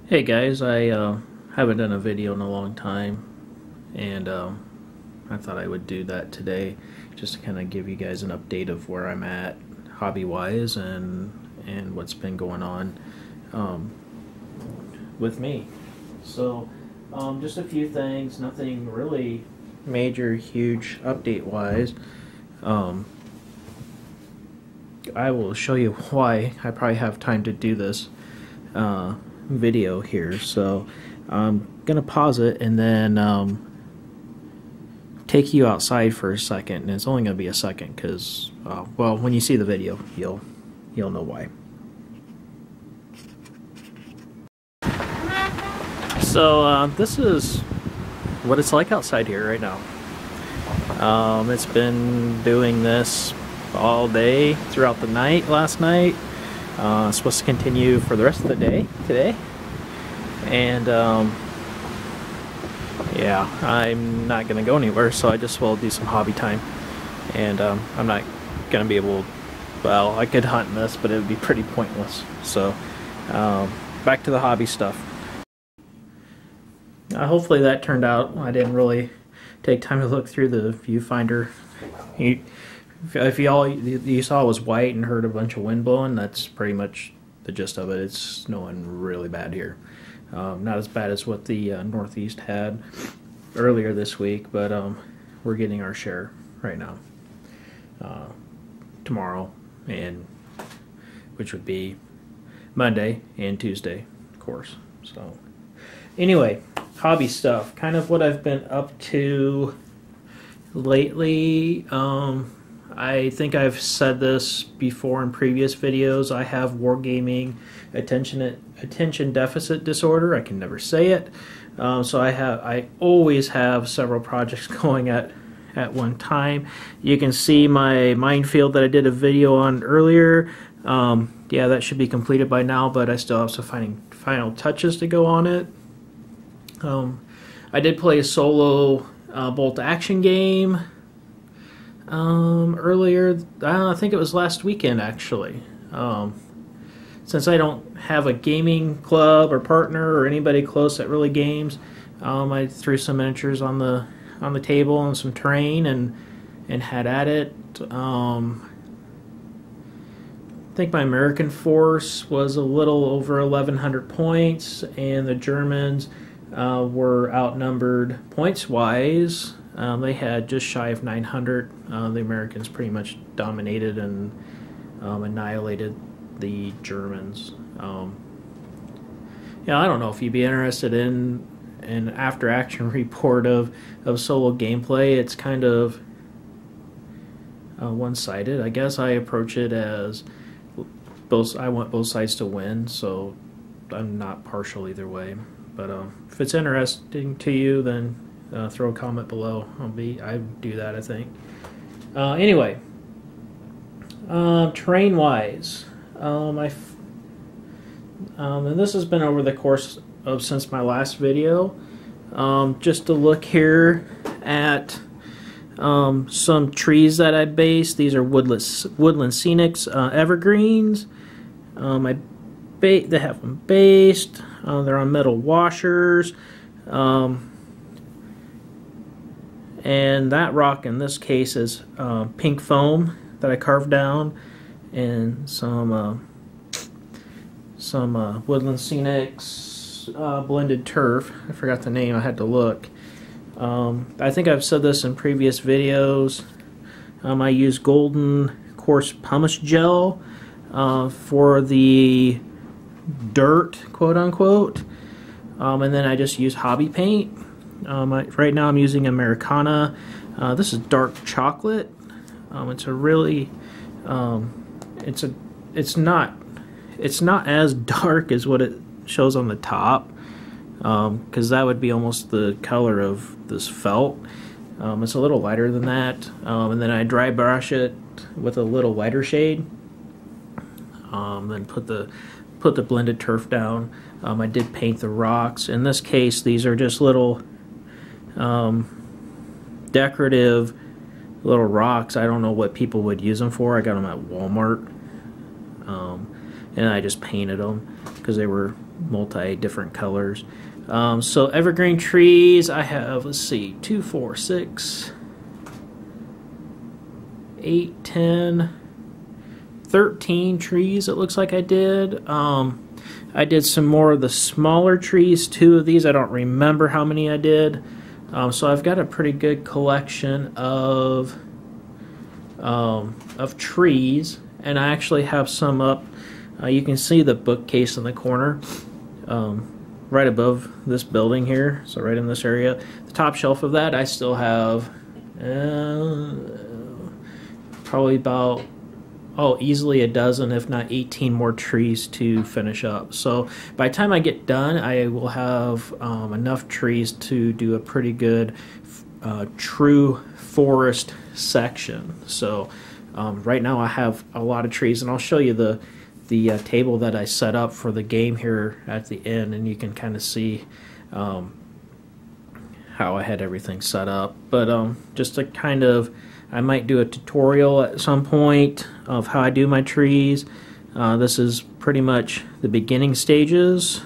Hey guys, I haven't done a video in a long time, and I thought I would do that today just to kind of give you guys an update of where I'm at hobby-wise and what's been going on with me. So, just a few things, nothing really major, huge update-wise. I will show you why I probably have time to do this video here, so I'm gonna pause it and then take you outside for a second, and it's only gonna be a second because well, when you see the video you'll know why. So this is what it's like outside here right now. It's been doing this all day throughout the night last night. It's supposed to continue for the rest of the day today, and yeah, I'm not gonna go anywhere, so I just will do some hobby time, and I'm not gonna be able, well, I could hunt in this, but it would be pretty pointless. So back to the hobby stuff. Hopefully that turned out. I didn't really take time to look through the viewfinder. If you saw it was white and heard a bunch of wind blowing, that's pretty much the gist of it. It's snowing really bad here. Not as bad as what the Northeast had earlier this week, but we're getting our share right now. Tomorrow, and which would be Monday and Tuesday, of course. So anyway, hobby stuff, kind of what I've been up to lately. I think I've said this before in previous videos. I have wargaming attention deficit disorder. I can never say it. So I always have several projects going at one time. You can see my minefield that I did a video on earlier. Yeah, that should be completed by now, but I still have some final touches to go on it. I did play a solo bolt action game earlier. I think it was last weekend, actually. Since I don't have a gaming club or partner or anybody close that really games, I threw some miniatures on the table and some terrain and had at it. I think my American force was a little over 1,100 points, and the Germans were outnumbered points-wise. They had just shy of 900. The Americans pretty much dominated and annihilated the Germans. Yeah, I don't know if you'd be interested in an after-action report of solo gameplay. It's kind of one-sided. I guess I approach it as I want both sides to win, so I'm not partial either way. But if it's interesting to you, then throw a comment below. I'd do that, I think. Anyway, terrain-wise, and this has been over the course of since my last video. Just to look here at some trees that I based. These are woodland scenics evergreens. They have them based. They're on metal washers. And that rock in this case is pink foam that I carved down, and some woodland scenics blended turf. I forgot the name. I had to look. I think I've said this in previous videos. I use golden coarse pumice gel for the dirt, quote unquote, and then I just use hobby paint. Right now I'm using Americana. This is dark chocolate. It's a really it's not as dark as what it shows on the top, because that would be almost the color of this felt. It's a little lighter than that, and then I dry brush it with a little lighter shade. Then put the blended turf down. I did paint the rocks. In this case, these are just little decorative little rocks. I don't know what people would use them for. I got them at Walmart, and I just painted them because they were different colors. So evergreen trees, I have, let's see, 2, 4, 6, 8, 10, 13 trees it looks like I did. I did some more of the smaller trees, 2 of these. I don't remember how many I did. So I've got a pretty good collection of trees, and I actually have some up. You can see the bookcase in the corner, right above this building here, so right in this area. The top shelf of that, I still have probably about, easily a dozen, if not 18 more trees to finish up. So by the time I get done, I will have enough trees to do a pretty good true forest section. So right now I have a lot of trees, and I'll show you the table that I set up for the game here at the end, and you can kind of see how I had everything set up. But just to kind of, I might do a tutorial at some point of how I do my trees. This is pretty much the beginning stages.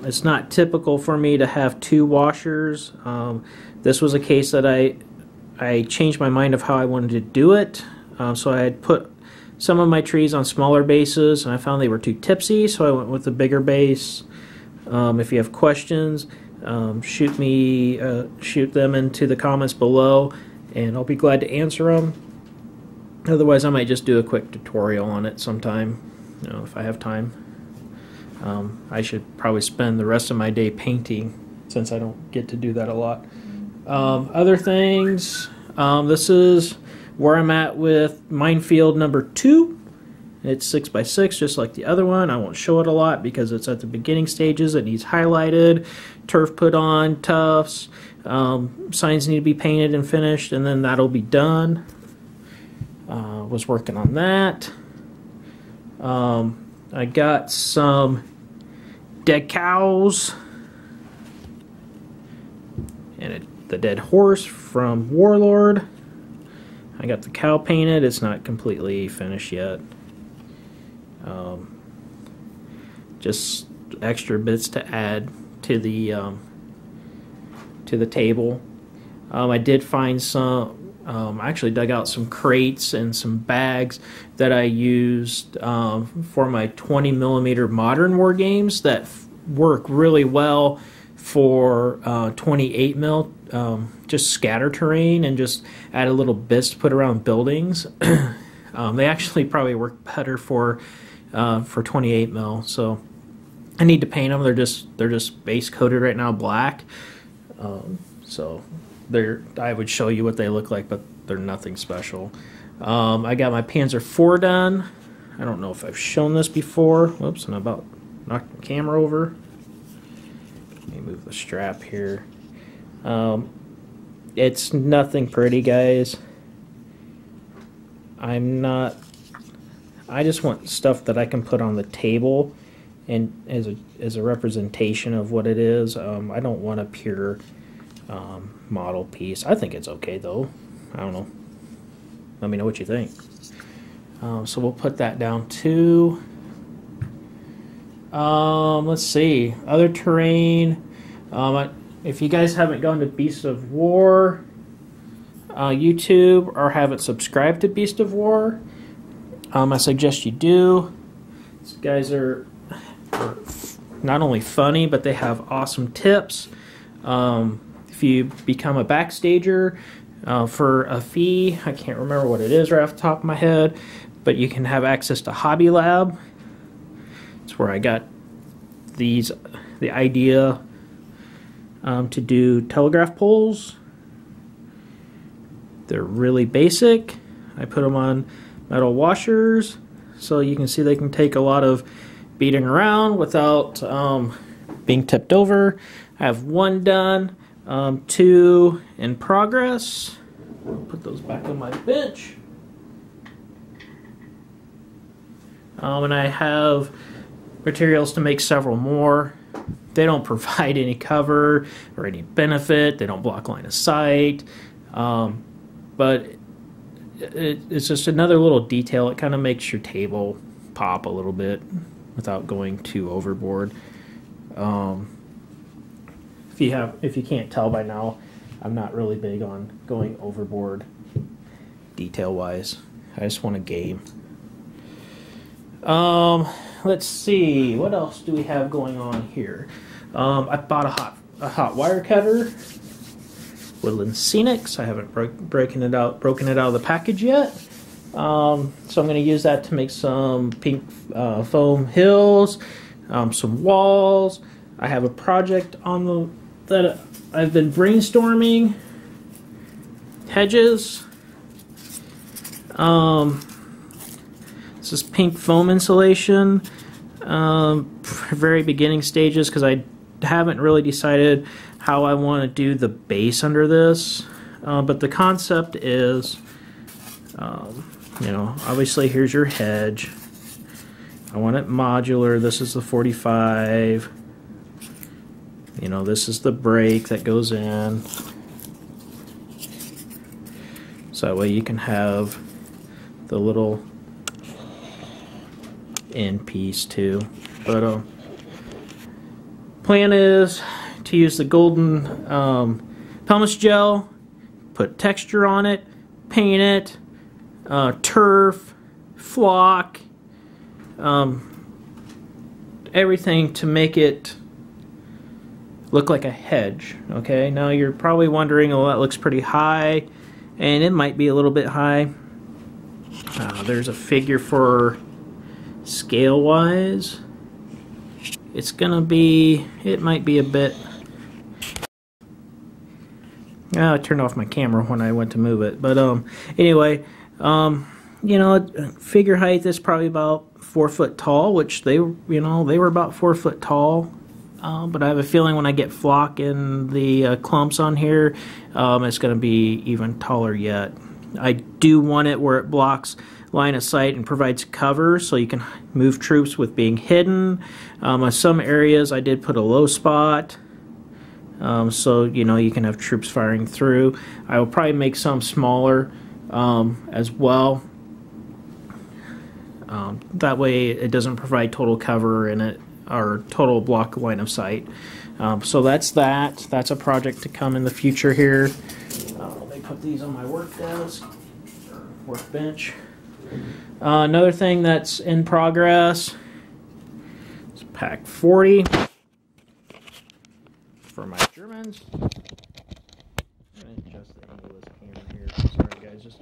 It's not typical for me to have 2 washers. This was a case that I changed my mind of how I wanted to do it. So I had put some of my trees on smaller bases, and I found they were too tipsy, so I went with a bigger base. If you have questions, shoot them into the comments below, and I'll be glad to answer them. Otherwise, I might just do a quick tutorial on it sometime, if I have time. I should probably spend the rest of my day painting, since I don't get to do that a lot. Other things, this is where I'm at with minefield number 2. It's 6x6, just like the other one. I won't show it a lot because it's at the beginning stages. It needs highlighted, turf put on, tufts, signs need to be painted and finished, and then that'll be done. Was working on that. I got some dead cows and the dead horse from Warlord. I got the cow painted. It's not completely finished yet. Just extra bits to add to the table. I did find some. I actually dug out some crates and some bags that I used for my 20mm modern war games that work really well for 28mm, just scatter terrain and just add a little bits to put around buildings. They actually probably work better for 28mm. So I need to paint them. They're just base coated right now black. So I would show you what they look like, but they're nothing special. I got my Panzer IV done. I don't know if I've shown this before. Whoops, and I about knocked the camera over. Let me move the strap here. It's nothing pretty, guys. I just want stuff that I can put on the table and as a representation of what it is. I don't want a pure model piece. I think it's okay though. I don't know. Let me know what you think. So we'll put that down too. Let's see. Other terrain. If you guys haven't gone to Beast of War YouTube or haven't subscribed to Beast of War, I suggest you do. These guys are not only funny, but they have awesome tips. If you become a backstager for a fee, I can't remember what it is right off the top of my head, but you can have access to Hobby Lab. It's where I got the idea to do telegraph poles. They're really basic. I put them on metal washers so you can see they can take a lot of beating around without being tipped over. I have 1 done, 2 in progress. I'll put those back on my bench. And I have materials to make several more. They don't provide any cover or any benefit. They don't block line of sight. But it's just another little detail. It kind of makes your table pop a little bit without going too overboard. If you can't tell by now, I'm not really big on going overboard detail-wise. I just want a game. Let's see, what else do we have going on here? I bought a hot wire cutter, Woodland Scenics. I haven't broken it out of the package yet. So I'm going to use that to make some pink foam hills, some walls. I have a project that I've been brainstorming. Hedges. This is pink foam insulation. Very beginning stages because I haven't really decided how I want to do the base under this. But the concept is, you know, obviously here's your hedge. I want it modular. This is the 45. You know, this is the break that goes in. So that way you can have the little end piece too. But plan is to use the golden pumice gel, put texture on it, paint it, turf, flock, everything to make it look like a hedge. Okay, now you're probably wondering, oh, that looks pretty high, and it might be a little bit high. There's a figure for scale wise. It's gonna be, it might be a bit. I turned off my camera when I went to move it, but anyway, you know, figure height is probably about 4 foot tall, which they were about 4 foot tall. But I have a feeling when I get flock in the clumps on here, it's going to be even taller yet. I do want it where it blocks line of sight and provides cover so you can move troops with being hidden. In some areas I did put a low spot, so you know you can have troops firing through. I will probably make some smaller as well. That way it doesn't provide total cover in it, or total block line of sight. So that's that. That's a project to come in the future here. Let me put these on my work desk, or workbench. Another thing that's in progress is pack 40 for my Germans. I'm going to adjust the angle of this camera here. Sorry guys, just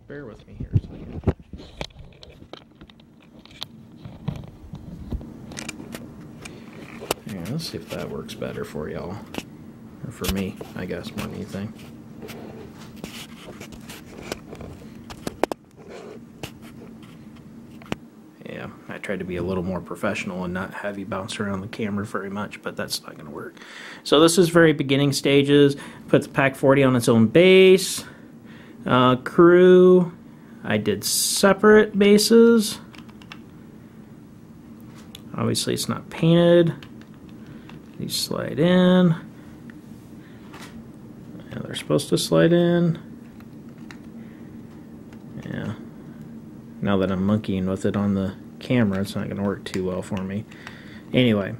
bear with me here a second. Yeah, let's see if that works better for y'all. Or for me, I guess, more than anything. Yeah, I tried to be a little more professional and not have you bounce around the camera very much, but that's not going to work. So this is very beginning stages. Put the pack 40 on its own base. Crew, I did separate bases. Obviously it's not painted. These slide in. Yeah, they're supposed to slide in. Yeah. Now that I'm monkeying with it on the camera, it's not going to work too well for me. Anyway.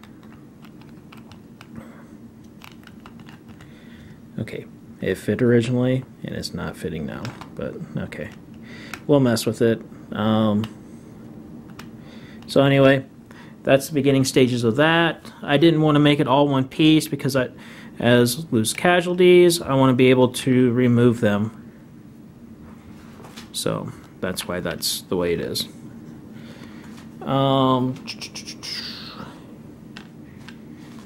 Okay. It fit originally, and it's not fitting now. But, okay. We'll mess with it. So anyway, that's the beginning stages of that. I didn't want to make it all one piece because as loose casualties, I want to be able to remove them. So that's why that's the way it is.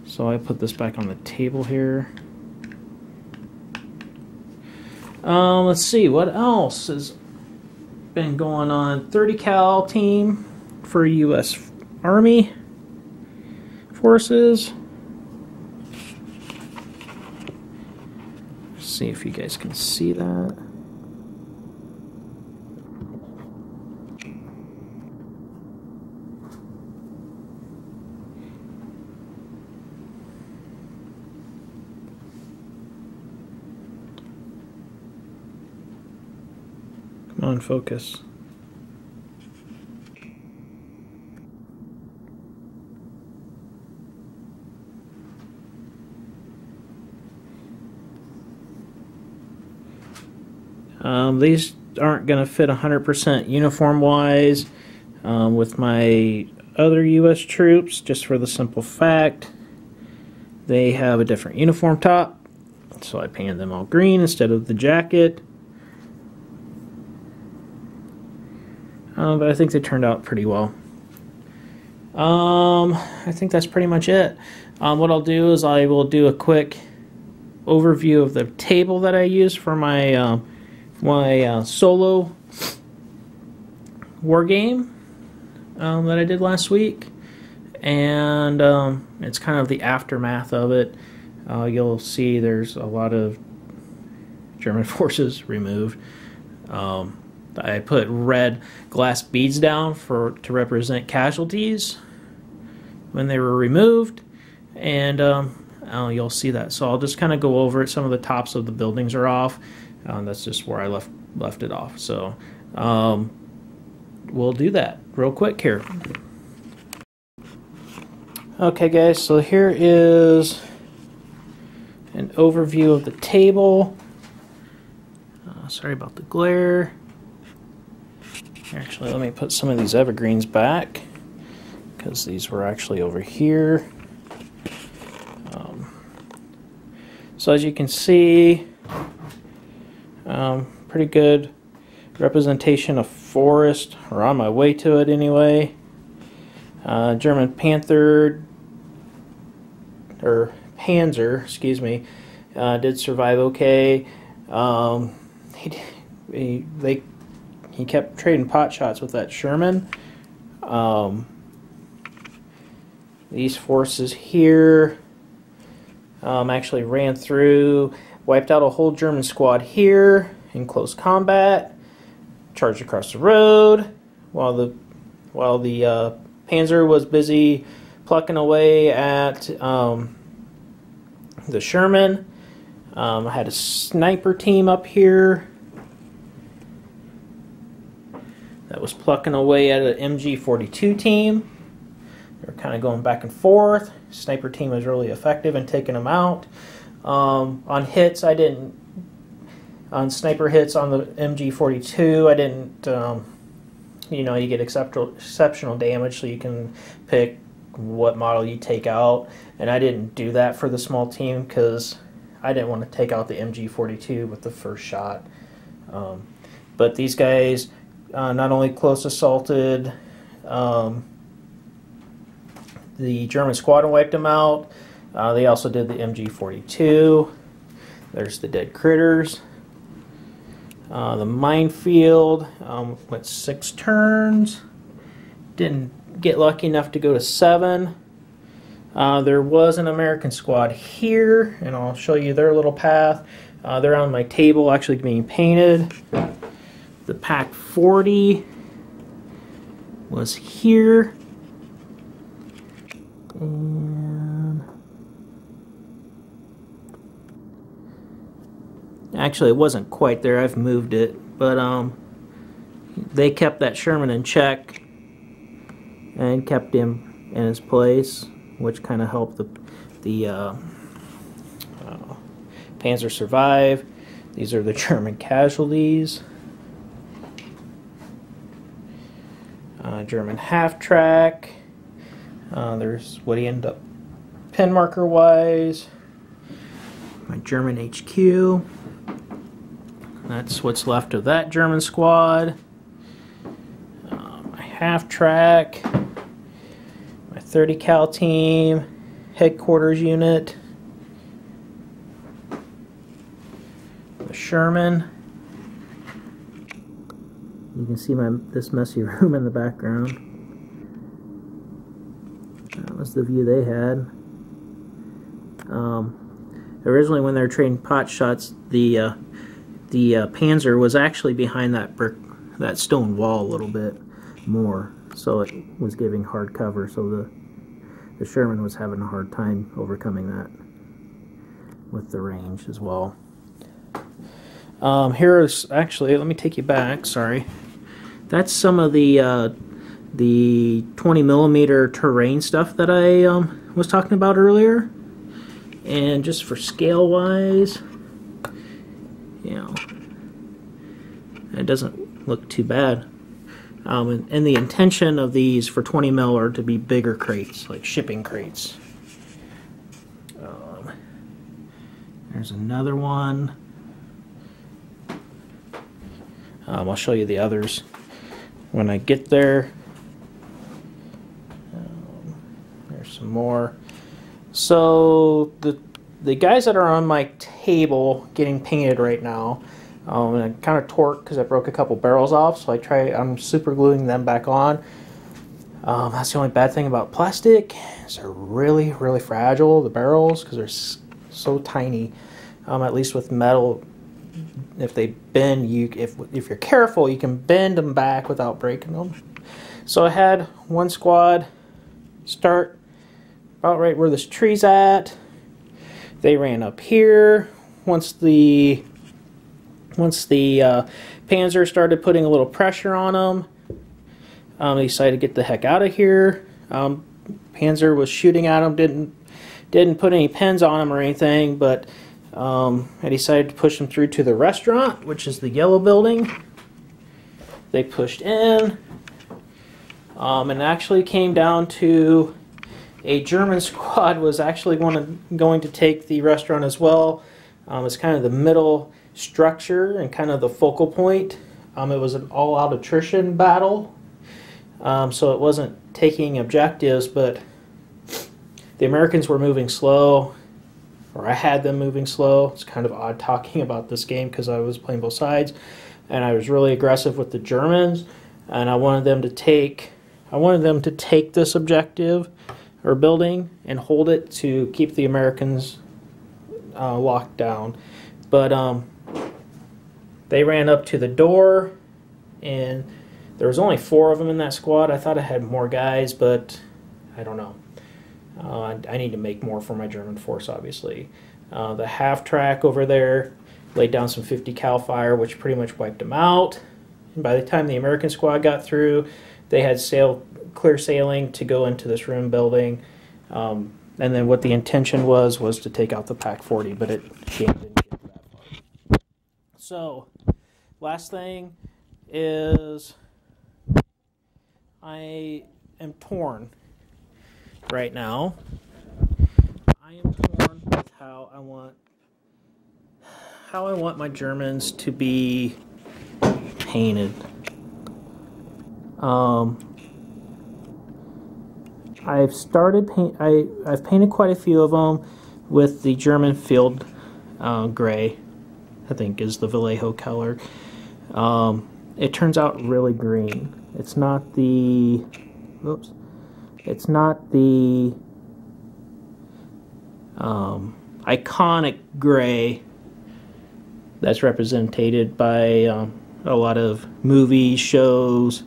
So I put this back on the table here. Let's see, what else has been going on? 30 cal team for U.S. Army forces. Let's see if you guys can see that. Come on, focus. These aren't going to fit 100% uniform wise with my other U.S. troops, just for the simple fact they have a different uniform top. So I painted them all green instead of the jacket. But I think they turned out pretty well. I think that's pretty much it. What I'll do is I will do a quick overview of the table that I use for my solo war game that I did last week, and it's kind of the aftermath of it. You'll see there's a lot of German forces removed. I put red glass beads down to represent casualties when they were removed, and you'll see that. So I'll just kind of go over it. Some of the tops of the buildings are off. That's just where I left it off. So we'll do that real quick here. Okay, guys. So here is an overview of the table. Sorry about the glare. Actually, let me put some of these evergreens back, because these were actually over here. So as you can see, pretty good representation of forest, or on my way to it anyway. German Panzer, excuse me, did survive okay. He kept trading pot shots with that Sherman. These forces here actually ran through, wiped out a whole German squad here in close combat, charged across the road while the Panzer was busy plucking away at the Sherman. I had a sniper team up here that was plucking away at an MG42 team. They were kind of going back and forth. Sniper team was really effective in taking them out. On hits, on sniper hits on the MG42, I didn't, you get exceptional damage, so you can pick what model you take out. And I didn't do that for the small team because I didn't want to take out the MG42 with the first shot. But these guys not only close assaulted the German squad and wiped them out, they also did the MG42. There's the dead critters. The minefield went 6 turns. Didn't get lucky enough to go to 7. There was an American squad here, and I'll show you their little path. They're on my table actually being painted. The Pack 40 was here. And actually, it wasn't quite there. I've moved it, but they kept that Sherman in check and kept him in his place, which kind of helped the Panzer survive. These are the German casualties. German half-track. There's what he ended up pin marker wise. My German HQ. That's what's left of that German squad. My half-track. My 30 cal team. Headquarters unit. The Sherman. You can see this messy room in the background. That was the view they had. Originally, when they were trading pot shots, the Panzer was actually behind that stone wall a little bit more, so it was giving hard cover. So the Sherman was having a hard time overcoming that with the range as well. Here is actually, let me take you back. Sorry, that's some of the 20mm terrain stuff that I was talking about earlier. And just for scale wise, It doesn't look too bad. And the intention of these for 20 mil are to be bigger crates, like shipping crates. There's another one. I'll show you the others when I get there. There's some more. So the guys that are on my table getting painted right now, and I kind of torqued because I broke a couple barrels off, so I'm super gluing them back on. That's the only bad thing about plastic, is they're really, really fragile, the barrels, because they're so tiny. At least with metal, if they bend, if you're careful, you can bend them back without breaking them. So I had one squad start about right where this tree's at. They ran up here. Once the Panzer started putting a little pressure on them, they decided to get the heck out of here. Panzer was shooting at them, didn't put any pins on them or anything, but I decided to push them through to the restaurant, which is the yellow building. They pushed in, and actually came down to a German squad was actually going to take the restaurant as well. It's kind of the middle structure and kind of the focal point. It was an all-out attrition battle, so it wasn't taking objectives, but the Americans were moving slow, or I had them moving slow. It's kind of odd talking about this game because I was playing both sides, and I was really aggressive with the Germans, and I wanted them to take this objective or building and hold it to keep the Americans locked down. But they ran up to the door, and there was only 4 of them in that squad. I thought I had more guys, but I don't know. I need to make more for my German force, obviously. The half track over there laid down some 50 cal fire, which pretty much wiped them out. And by the time the American squad got through, they had clear sailing to go into this room building. And then what the intention was to take out the Pac 40, but it didn't get that far. So, last thing is I am torn right now. I am torn with how I want my Germans to be painted. I've painted quite a few of them with the German field gray, I think is the Vallejo color. It turns out really green. It's not the iconic gray that's represented by a lot of movies, shows,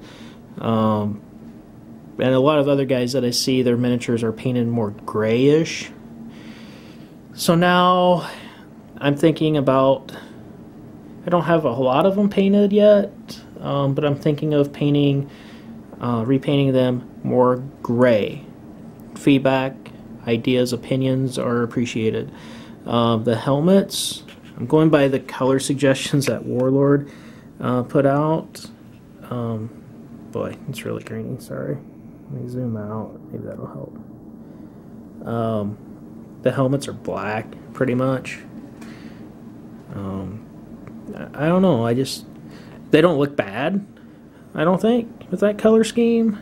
and a lot of other guys that I see, their miniatures are painted more grayish. So now I'm thinking about, I don't have a lot of them painted yet, but I'm thinking of repainting them more gray. Feedback, ideas, opinions are appreciated. The helmets, I'm going by the color suggestions that Warlord put out. Boy, it's really grainy, sorry. Let me zoom out, maybe that'll help. The helmets are black, pretty much. I don't know, they don't look bad, I don't think, with that color scheme.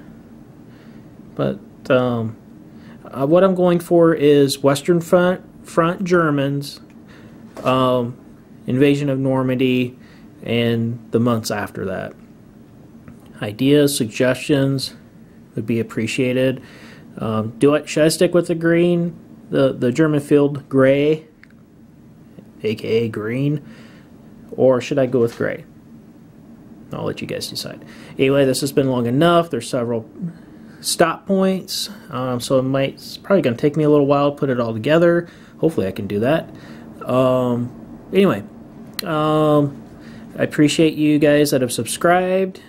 But what I'm going for is Western Front Germans, invasion of Normandy, and the months after that. Ideas, suggestions would be appreciated. Should I stick with the green, the German field gray, aka green, or should I go with gray? I'll let you guys decide. Anyway, this has been long enough. There's several stop points, so it's probably going to take me a little while to put it all together. Hopefully I can do that. Anyway, I appreciate you guys that have subscribed.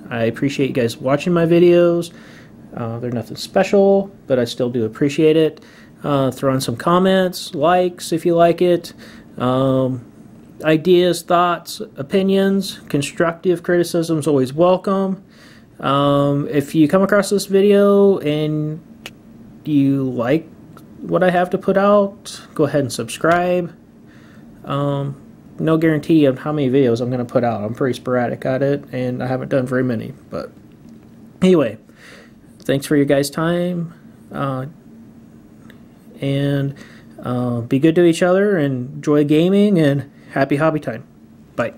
I appreciate you guys watching my videos. They're nothing special, but I still do appreciate it. Throw in some comments, likes if you like it. ideas, thoughts, opinions, constructive criticism is always welcome. If you come across this video and you like what I have to put out, go ahead and subscribe. No guarantee of how many videos I'm going to put out. I'm pretty sporadic at it, and I haven't done very many. But anyway, thanks for your guys' time, and be good to each other, and enjoy gaming, and happy hobby time. Bye.